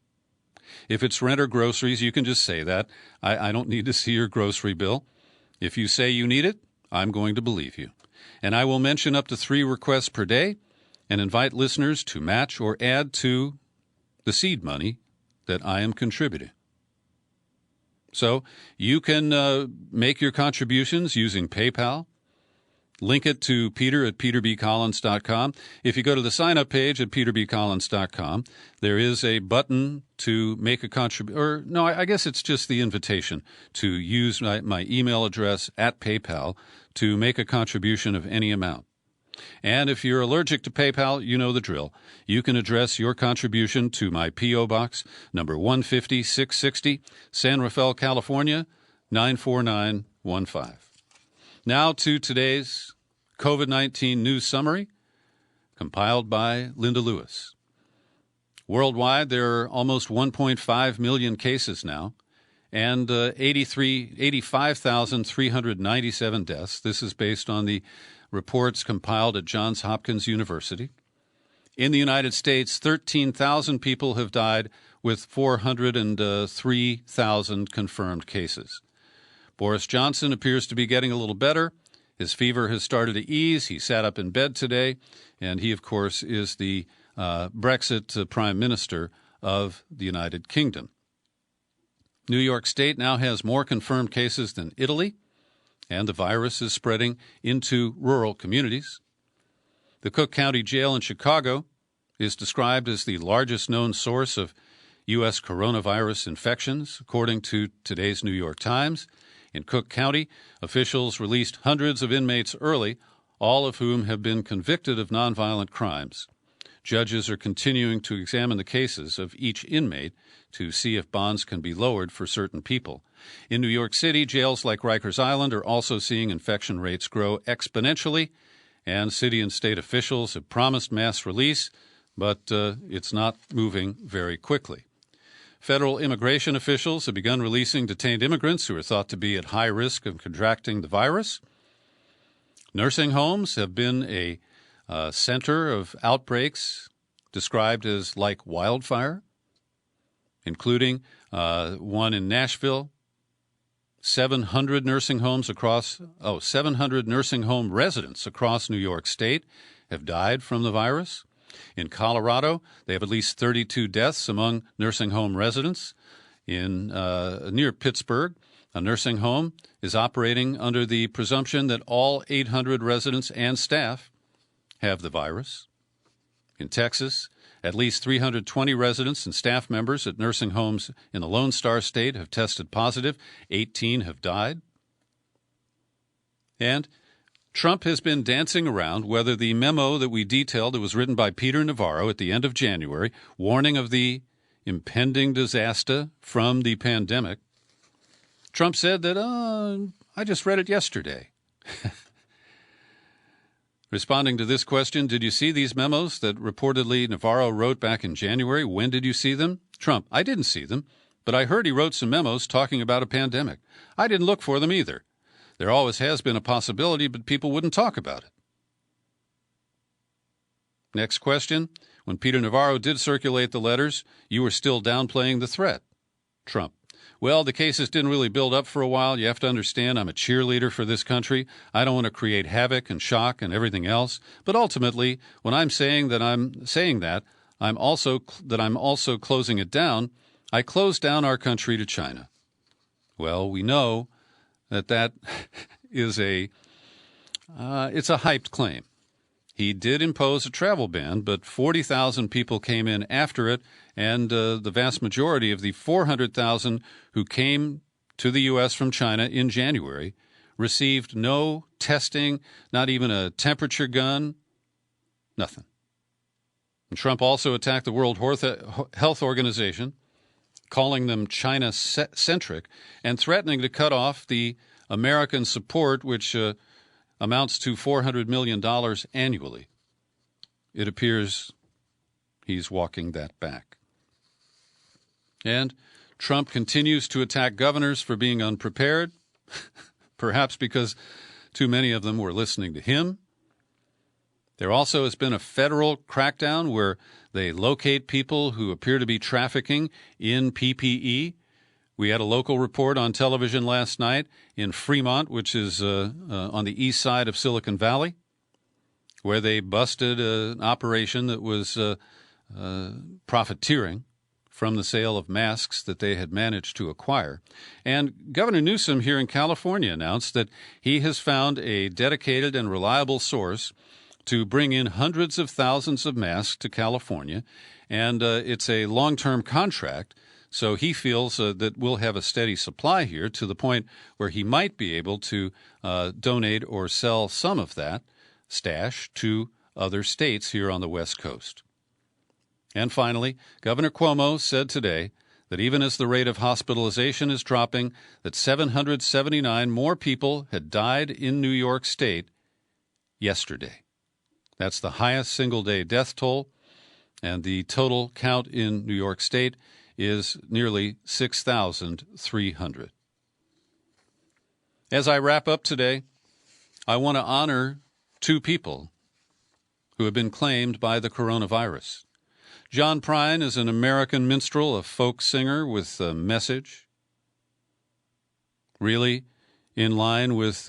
If it's rent or groceries, you can just say that. I don't need to see your grocery bill. If you say you need it, I'm going to believe you. And I will mention up to 3 requests per day and invite listeners to match or add to the seed money that I am contributing. So you can make your contributions using PayPal. Link it to Peter at peterbcollins.com. If you go to the sign-up page at peterbcollins.com, there is a button to make a contribution. Or, no, I guess it's just the invitation to use my email address at PayPal to make a contribution of any amount. And if you're allergic to PayPal, you know the drill. You can address your contribution to my P.O. Box, number 150-660, San Rafael, California, 94915. Now to today's COVID-19 news summary, compiled by Linda Lewis. Worldwide, there are almost 1.5 million cases now, and 85,397 deaths. This is based on the reports compiled at Johns Hopkins University. In the United States, 13,000 people have died, with 403,000 confirmed cases. Boris Johnson appears to be getting a little better. His fever has started to ease. He sat up in bed today, and he, of course, is the Brexit Prime Minister of the United Kingdom. New York State now has more confirmed cases than Italy, and the virus is spreading into rural communities. The Cook County Jail in Chicago is described as the largest known source of U.S. coronavirus infections, according to today's New York Times. In Cook County, officials released hundreds of inmates early, all of whom have been convicted of nonviolent crimes. Judges are continuing to examine the cases of each inmate to see if bonds can be lowered for certain people. In New York City, jails like Rikers Island are also seeing infection rates grow exponentially, and city and state officials have promised mass release, but it's not moving very quickly. Federal immigration officials have begun releasing detained immigrants who are thought to be at high risk of contracting the virus. Nursing homes have been a center of outbreaks described as like wildfire, including one in Nashville. 700 nursing home residents across New York State have died from the virus. In Colorado, they have at least 32 deaths among nursing home residents. In near Pittsburgh, a nursing home is operating under the presumption that all 800 residents and staff have the virus. In Texas, at least 320 residents and staff members at nursing homes in the Lone Star State have tested positive. 18 have died. And Trump has been dancing around whether the memo that we detailed that was written by Peter Navarro at the end of January, warning of the impending disaster from the pandemic. Trump said that, I just read it yesterday. Responding to this question, did you see these memos that reportedly Navarro wrote back in January? When did you see them? Trump, I didn't see them, but I heard he wrote some memos talking about a pandemic. I didn't look for them either. There always has been a possibility, but people wouldn't talk about it. Next question. When Peter Navarro did circulate the letters, you were still downplaying the threat. Trump. Well, the cases didn't really build up for a while. You have to understand I'm a cheerleader for this country. I don't want to create havoc and shock and everything else. But ultimately, when I'm saying that I'm also closing it down, I close down our country to China. Well, we know that is it's a hyped claim. He did impose a travel ban, but 40,000 people came in after it, and the vast majority of the 400,000 who came to the U.S. from China in January received no testing, not even a temperature gun, nothing. And Trump also attacked the World Health Organization, calling them China-centric, and threatening to cut off the American support, which amounts to $400 million annually. It appears he's walking that back. And Trump continues to attack governors for being unprepared, perhaps because too many of them were listening to him. There also has been a federal crackdown where they locate people who appear to be trafficking in PPE. We had a local report on television last night in Fremont, which is on the east side of Silicon Valley, where they busted an operation that was profiteering from the sale of masks that they had managed to acquire. And Governor Newsom here in California announced that he has found a dedicated and reliable source to bring in hundreds of thousands of masks to California, and it's a long-term contract. So he feels that we'll have a steady supply here to the point where he might be able to donate or sell some of that stash to other states here on the West Coast. And finally, Governor Cuomo said today that even as the rate of hospitalization is dropping, that 779 more people had died in New York State yesterday. That's the highest single-day death toll, and the total count in New York State is nearly 6,300. As I wrap up today, I want to honor two people who have been claimed by the coronavirus. John Prine is an American minstrel, a folk singer with a message, really in line with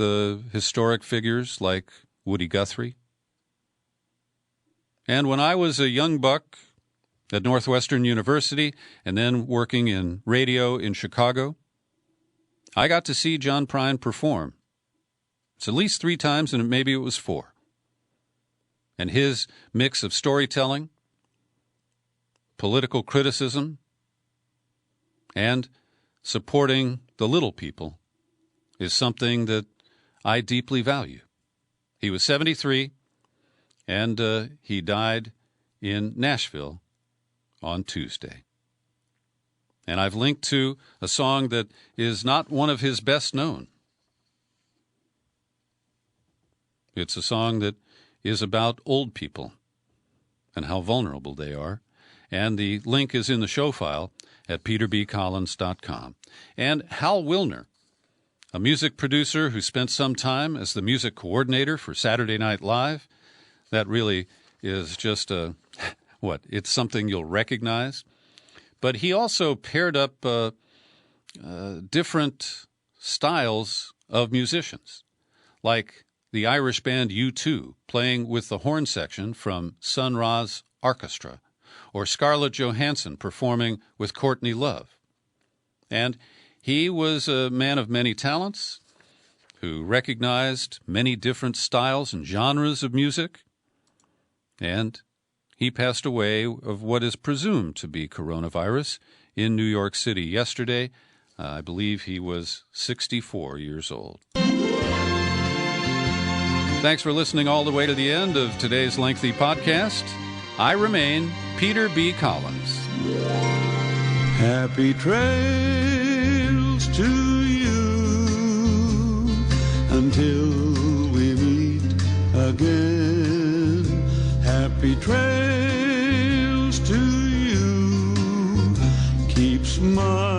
historic figures like Woody Guthrie. And when I was a young buck at Northwestern University and then working in radio in Chicago, I got to see John Prine perform. It's at least 3 times, and maybe it was 4. And his mix of storytelling, political criticism, and supporting the little people is something that I deeply value. He was 73, and he died in Nashville on Tuesday. And I've linked to a song that is not one of his best known. It's a song that is about old people and how vulnerable they are. And the link is in the show file at peterbcollins.com. And Hal Wilner, a music producer who spent some time as the music coordinator for Saturday Night Live, that really is just it's something you'll recognize. But he also paired up different styles of musicians, like the Irish band U2 playing with the horn section from Sun Ra's orchestra, or Scarlett Johansson performing with Courtney Love. And he was a man of many talents who recognized many different styles and genres of music, and he passed away of what is presumed to be coronavirus in New York City yesterday. I believe he was 64 years old. Thanks for listening all the way to the end of today's lengthy podcast. I remain Peter B. Collins. Happy trails to you until we meet again. Happy trails to you. Keep smiling.